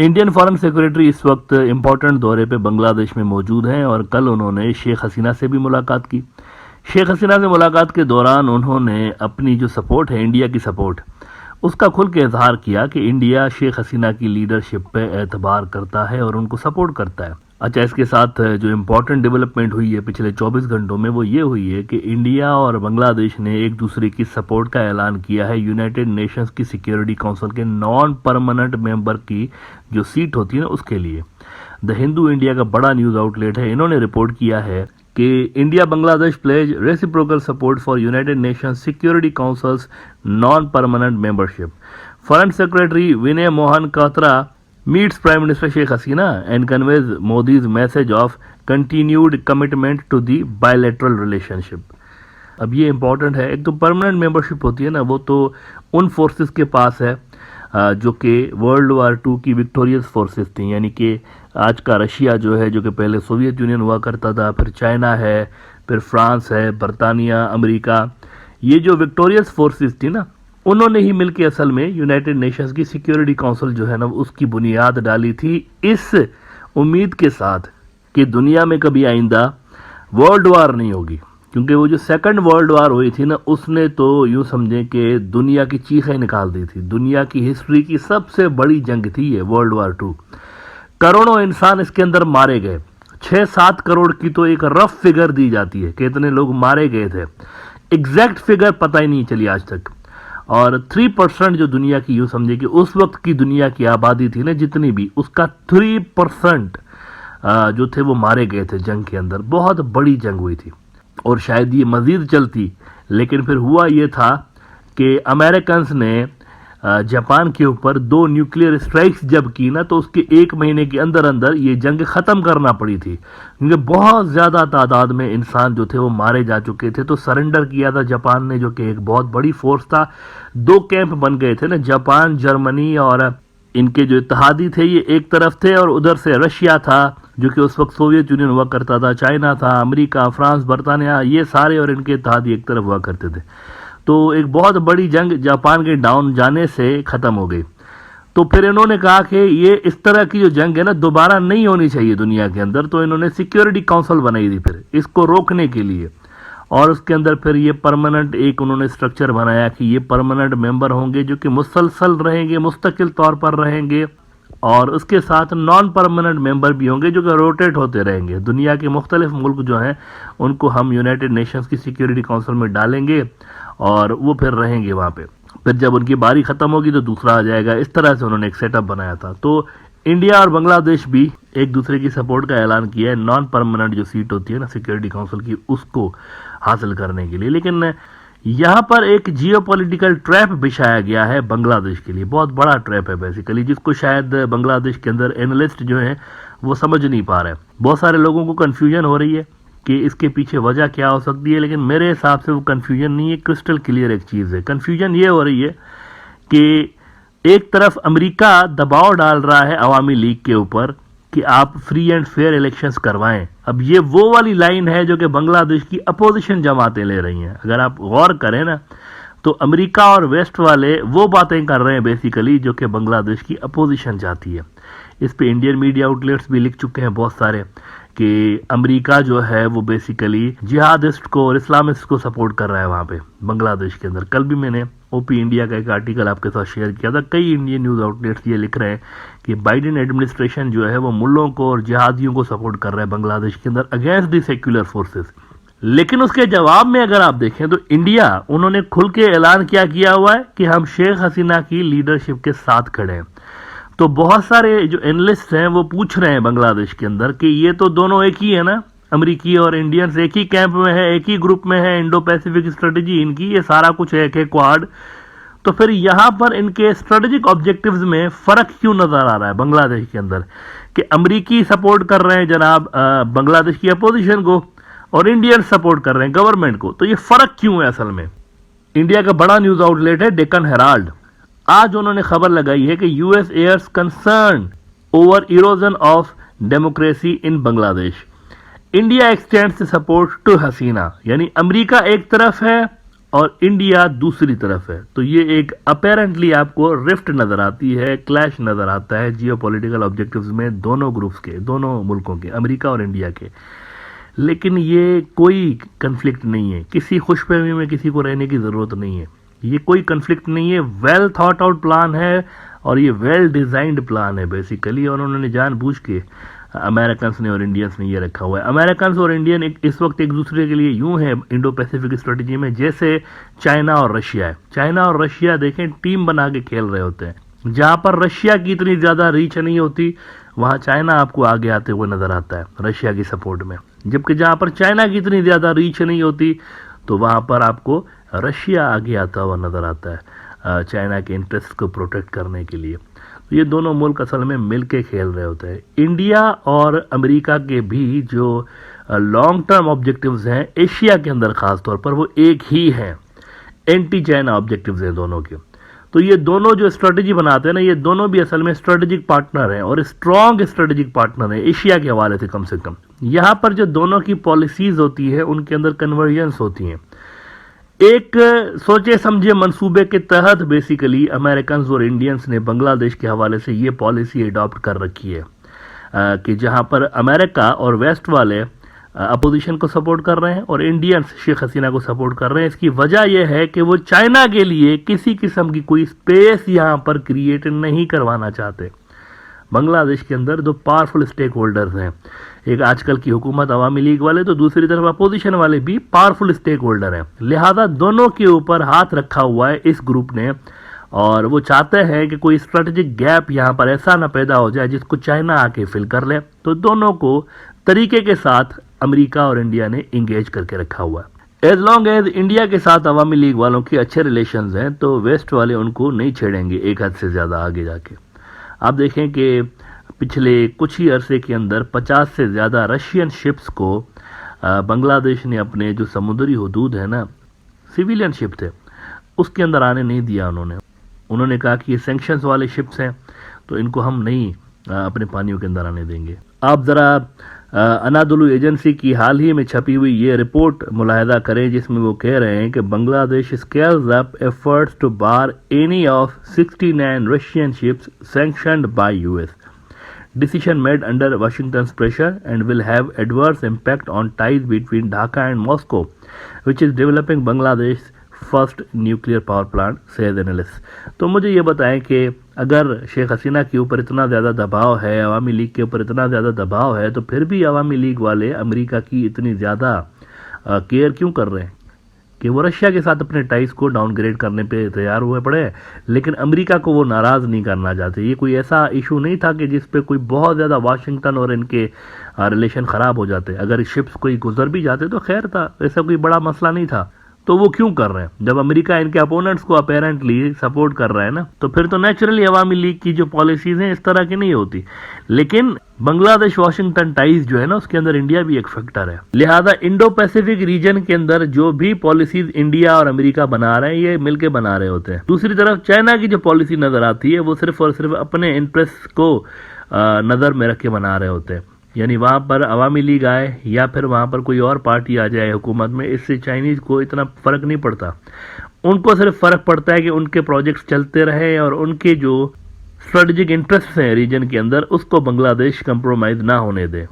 Indian foreign secretary इस वक्त important दौरे पे बांग्लादेश में मौजूद हैं और कल उन्होंने शेख हसीना से भी मुलाकात की। शेख हसीना से मुलाकात के दौरान उन्होंने अपनी जो सपोर्ट है, इंडिया की सपोर्ट, उसका खुल के इजहार किया कि इंडिया शेख हसीना की लीडरशिप पे एतबार करता है और उनको सपोर्ट करता है। अच्छा, इसके साथ जो इम्पोर्टेंट डेवलपमेंट हुई है पिछले 24 घंटों में वो ये हुई है कि इंडिया और बांग्लादेश ने एक दूसरे की सपोर्ट का ऐलान किया है यूनाइटेड नेशंस की सिक्योरिटी काउंसिल के नॉन परमानेंट मेंबर की जो सीट होती है ना, उसके लिए। द हिंदू इंडिया का बड़ा न्यूज आउटलेट है, इन्होंने रिपोर्ट किया है कि India Bangladesh pledges reciprocal support for United Nations Security Council's non permanent membership. Foreign secretary Vinay Mohan Kwatra meets Prime Minister Sheikh Hasina and conveys Modi's message of continued commitment to the bilateral relationship. अब ये important है। एक तो permanent membership होती है ना, वो तो उन फोर्सेस के पास है जो कि वर्ल्ड वार 2 की विक्टोरियस फोर्सेस थी, यानी कि आज का रशिया जो है, जो कि पहले सोवियत यूनियन हुआ करता था, फिर चाइना है, फिर फ्रांस है, बरतानिया, अमेरिका, ये जो विक्टोरियस फोर्सेस थी ना, उन्होंने ही मिलकर असल में यूनाइटेड नेशंस की सिक्योरिटी काउंसिल जो है ना, उसकी बुनियाद डाली थी इस उम्मीद के साथ कि दुनिया में कभी आइंदा वर्ल्ड वार नहीं होगी। क्योंकि वो जो सेकंड वर्ल्ड वार हुई थी ना, उसने तो यूं समझें कि दुनिया की चीखें निकाल दी थी। दुनिया की हिस्ट्री की सबसे बड़ी जंग थी ये वर्ल्ड वार 2। करोड़ों इंसान इसके अंदर मारे गए। 6-7 करोड़ की तो एक रफ फिगर दी जाती है कि इतने लोग मारे गए थे। एग्जैक्ट फिगर पता ही नहीं चली आज तक। और 3% जो दुनिया की, यूं समझे कि उस वक्त की दुनिया की आबादी थी ना जितनी भी, उसका 3% जो थे वो मारे गए थे जंग के अंदर। बहुत बड़ी जंग हुई थी और शायद ये मजीद चलती, लेकिन फिर हुआ ये था कि अमेरिकन ने जापान के ऊपर 2 न्यूक्लियर स्ट्राइक्स जब की ना, तो उसके 1 महीने के अंदर अंदर ये जंग ख़त्म करना पड़ी थी, क्योंकि बहुत ज़्यादा तादाद में इंसान जो थे वो मारे जा चुके थे। तो सरेंडर किया था जापान ने, जो कि एक बहुत बड़ी फोर्स था। 2 कैंप बन गए थे ना, जापान, जर्मनी और इनके जो इत्तेहादी थे ये एक तरफ थे, और उधर से रशिया था जो कि उस वक्त सोवियत यूनियन हुआ करता था, चाइना था, अमेरिका, फ्रांस, बरतानिया, ये सारे और इनके इत्तेहादी एक तरफ हुआ करते थे। तो एक बहुत बड़ी जंग जापान के डाउन जाने से ख़त्म हो गई। तो फिर इन्होंने कहा कि ये इस तरह की जो जंग है ना, दोबारा नहीं होनी चाहिए दुनिया के अंदर। तो इन्होंने सिक्योरिटी काउंसिल बनाई थी फिर इसको रोकने के लिए, और उसके अंदर फिर ये परमानेंट एक उन्होंने स्ट्रक्चर बनाया कि ये परमानेंट मेंबर होंगे जो कि मुसलसल रहेंगे, मुस्तकिल तौर पर रहेंगे, और उसके साथ नॉन परमानेंट मेंबर भी होंगे जो कि रोटेट होते रहेंगे। दुनिया के मुख्तलिफ मुल्क जो हैं उनको हम यूनाइटेड नेशंस की सिक्योरिटी काउंसिल में डालेंगे और वो फिर रहेंगे वहाँ पे। फिर जब उनकी बारी ख़त्म होगी तो दूसरा आ जाएगा। इस तरह से उन्होंने एक सेटअप बनाया था। तो इंडिया और बांग्लादेश भी एक दूसरे की सपोर्ट का ऐलान किया है नॉन परमानेंट जो सीट होती है ना सिक्योरिटी काउंसिल की, उसको हासिल करने के लिए। लेकिन यहाँ पर एक जियोपॉलिटिकल ट्रैप बिछाया गया है बांग्लादेश के लिए। बहुत बड़ा ट्रैप है बेसिकली, जिसको शायद बांग्लादेश के अंदर एनालिस्ट जो हैं वो समझ नहीं पा रहे हैं। बहुत सारे लोगों को कन्फ्यूजन हो रही है कि इसके पीछे वजह क्या हो सकती है, लेकिन मेरे हिसाब से वो कन्फ्यूजन नहीं है, क्रिस्टल क्लियर एक चीज़ है। कन्फ्यूजन ये हो रही है कि एक तरफ अमेरिका दबाव डाल रहा है अवामी लीग के ऊपर कि आप फ्री एंड फेयर इलेक्शंस करवाएं। अब ये वो वाली लाइन है जो कि बांग्लादेश की अपोजिशन जमातें ले रही हैं। अगर आप गौर करें ना, तो अमेरिका और वेस्ट वाले वो बातें कर रहे हैं बेसिकली जो कि बांग्लादेश की अपोजिशन चाहती है। इस पे इंडियन मीडिया आउटलेट्स भी लिख चुके हैं बहुत सारे कि अमेरिका जो है वो बेसिकली जिहादिस्ट को और इस्लामिस्ट को सपोर्ट कर रहा है वहाँ पे बांग्लादेश के अंदर। कल भी मैंने ओपी इंडिया का एक आर्टिकल आपके साथ शेयर किया था। कई इंडियन न्यूज़ आउटलेट्स ये लिख रहे हैं कि बाइडेन एडमिनिस्ट्रेशन जो है वो मुल्लों को और जिहादियों को सपोर्ट कर रहा है बांग्लादेश के अंदर अगेंस्ट द सेक्युलर फोर्सेस। लेकिन उसके जवाब में अगर आप देखें तो इंडिया, उन्होंने खुल के ऐलान क्या किया हुआ है कि हम शेख हसीना की लीडरशिप के साथ खड़े हैं। तो बहुत सारे जो एनालिस्ट हैं वो पूछ रहे हैं बांग्लादेश के अंदर कि ये तो दोनों एक ही है ना, अमेरिकी और इंडियंस एक ही कैंप में है, एक ही ग्रुप में है, इंडो पैसिफिक स्ट्रेटेजी इनकी, ये सारा कुछ एक है क्वाड। तो फिर यहाँ पर इनके स्ट्रेटेजिक ऑब्जेक्टिव्स में फ़र्क क्यों नज़र आ रहा है बांग्लादेश के अंदर कि अमेरिकी सपोर्ट कर रहे हैं जनाब बांग्लादेश की अपोजिशन को और इंडियन सपोर्ट कर रहे हैं गवर्नमेंट को। तो ये फ़र्क क्यों है असल में? इंडिया का बड़ा न्यूज़ आउटलेट है डेक्कन हेराल्ड, आज उन्होंने खबर लगाई है कि US airs concern over erosion of democracy in Bangladesh, India extends support to Hasina. यानी अमेरिका एक तरफ है और इंडिया दूसरी तरफ है। तो ये एक अपेरेंटली आपको रिफ्ट नजर आती है, क्लैश नजर आता है जियोपॉलिटिकल ऑब्जेक्टिव्स में दोनों ग्रुप्स के, दोनों मुल्कों के, अमेरिका और इंडिया के। लेकिन ये कोई कन्फ्लिक्ट नहीं है, किसी खुशफहमी में किसी को रहने की ज़रूरत नहीं है, ये कोई कन्फ्लिक्ट नहीं है, वेल थॉट आउट प्लान है और ये वेल डिज़ाइंड प्लान है बेसिकली। और उन्होंने जानबूझ के अमेरिकन ने और इंडियंस ने ये रखा हुआ है। अमेरिकन और इंडियन इस वक्त एक दूसरे के लिए यूं है इंडो पैसिफिक स्ट्रेटजी में जैसे चाइना और रशिया है। चाइना और रशिया देखें टीम बना के खेल रहे होते हैं। जहां पर रशिया की इतनी ज़्यादा रीच नहीं होती वहां चाइना आपको आगे आते हुए नजर आता है रशिया की सपोर्ट में, जबकि जहां पर चाइना की इतनी ज़्यादा रीच नहीं होती तो वहां पर आपको रशिया आगे आता हुआ नजर आता है चाइना के इंटरेस्ट को प्रोटेक्ट करने के लिए। तो ये दोनों मुल्क असल में मिल के खेल रहे होते हैं। इंडिया और अमेरिका के भी जो लॉन्ग टर्म ऑब्जेक्टिव्स हैं एशिया के अंदर खास तौर पर वो एक ही हैं, एंटी चाइना ऑब्जेक्टिव्स हैं दोनों के। तो ये दोनों जो स्ट्रेटजी बनाते हैं ना, ये दोनों भी असल में स्ट्रेटेजिक पार्टनर हैं और स्ट्रॉन्ग स्ट्रेटेजिक पार्टनर हैं एशिया के हवाले से कम से कम। यहाँ पर जो दोनों की पॉलिसीज होती है उनके अंदर कन्वर्जेंस होती हैं। एक सोचे समझे मंसूबे के तहत बेसिकली अमेरिकन और इंडियंस ने बांग्लादेश के हवाले से ये पॉलिसी अडॉप्ट कर रखी है कि जहां पर अमेरिका और वेस्ट वाले अपोजिशन को सपोर्ट कर रहे हैं और इंडियंस शेख हसीना को सपोर्ट कर रहे हैं। इसकी वजह यह है कि वो चाइना के लिए किसी किस्म की कोई स्पेस यहां पर क्रिएट नहीं करवाना चाहते। बांग्लादेश के अंदर दो पावरफुल स्टेक होल्डर्स हैं, एक आजकल की हुकूमत अवामी लीग वाले, तो दूसरी तरफ अपोजिशन वाले भी पावरफुल स्टेक होल्डर हैं। लिहाजा दोनों के ऊपर हाथ रखा हुआ है इस ग्रुप ने और वो चाहते हैं कि कोई स्ट्रेटेजिक गैप यहाँ पर ऐसा ना पैदा हो जाए जिसको चाइना आके फिल कर ले। तो दोनों को तरीके के साथ अमेरिका और इंडिया ने इंगेज करके रखा हुआ है। एज लॉन्ग एज इंडिया के साथ अवामी लीग वालों के अच्छे रिलेशंस हैं तो वेस्ट वाले उनको नहीं छेड़ेंगे एक हद से ज़्यादा आगे जाके। आप देखें कि पिछले कुछ ही अरसे के अंदर 50 से ज़्यादा रशियन शिप्स को बांग्लादेश ने अपने जो समुद्री हदूद है ना, सिविलियन शिप थे, उसके अंदर आने नहीं दिया। उन्होंने कहा कि ये सैंक्शंस वाले शिप्स हैं तो इनको हम नहीं अपने पानियों के अंदर आने देंगे। आप ज़रा अनादुलु एजेंसी की हाल ही में छपी हुई ये रिपोर्ट मुलाहिदा करें जिसमें वो कह रहे हैं कि Bangladesh scales up efforts to bar any of 69 Russian ships sanctioned by US. Decision made under Washington's pressure and will have adverse impact on ties between Dhaka and Moscow, which is developing Bangladesh's first nuclear power plant, says analyst। तो मुझे ये बताएं कि अगर शेख हसीना के ऊपर इतना ज़्यादा दबाव है, अवामी लीग के ऊपर इतना ज़्यादा दबाव है, तो फिर भी अवामी लीग वाले अमेरिका की इतनी ज़्यादा केयर क्यों कर रहे हैं कि वो रशिया के साथ अपने टाइज को डाउनग्रेड करने पे तैयार हुए पड़े हैं, लेकिन अमेरिका को वो नाराज़ नहीं करना चाहते। ये कोई ऐसा इशू नहीं था कि जिस पे कोई बहुत ज़्यादा वाशिंगटन और इनके रिलेशन ख़राब हो जाते। अगर शिप्स कोई गुजर भी जाते तो खैर था, ऐसा कोई बड़ा मसला नहीं था। तो वो क्यों कर रहे हैं? जब अमेरिका इनके अपोनेंट्स को अपेरेंटली सपोर्ट कर रहा है ना, तो फिर तो नेचुरली अवामी लीग की जो पॉलिसीज हैं इस तरह की नहीं होती। लेकिन बांग्लादेश वाशिंगटन टाइज जो है ना, उसके अंदर इंडिया भी एक फैक्टर है। लिहाजा इंडो पैसिफिक रीजन के अंदर जो भी पॉलिसीज इंडिया और अमेरिका बना रहे हैं ये मिलके बना रहे होते हैं। दूसरी तरफ चाइना की जो पॉलिसी नजर आती है वो सिर्फ और सिर्फ अपने इंटरेस्ट को नजर में रख के बना रहे होते हैं। यानी वहाँ पर अवामी लीग आए या फिर वहाँ पर कोई और पार्टी आ जाए हुकूमत में, इससे चाइनीज़ को इतना फ़र्क नहीं पड़ता। उनको सिर्फ फ़र्क पड़ता है कि उनके प्रोजेक्ट्स चलते रहे और उनके जो स्ट्रेटजिक इंटरेस्ट हैं रीजन के अंदर उसको बांग्लादेश कंप्रोमाइज़ ना होने दे।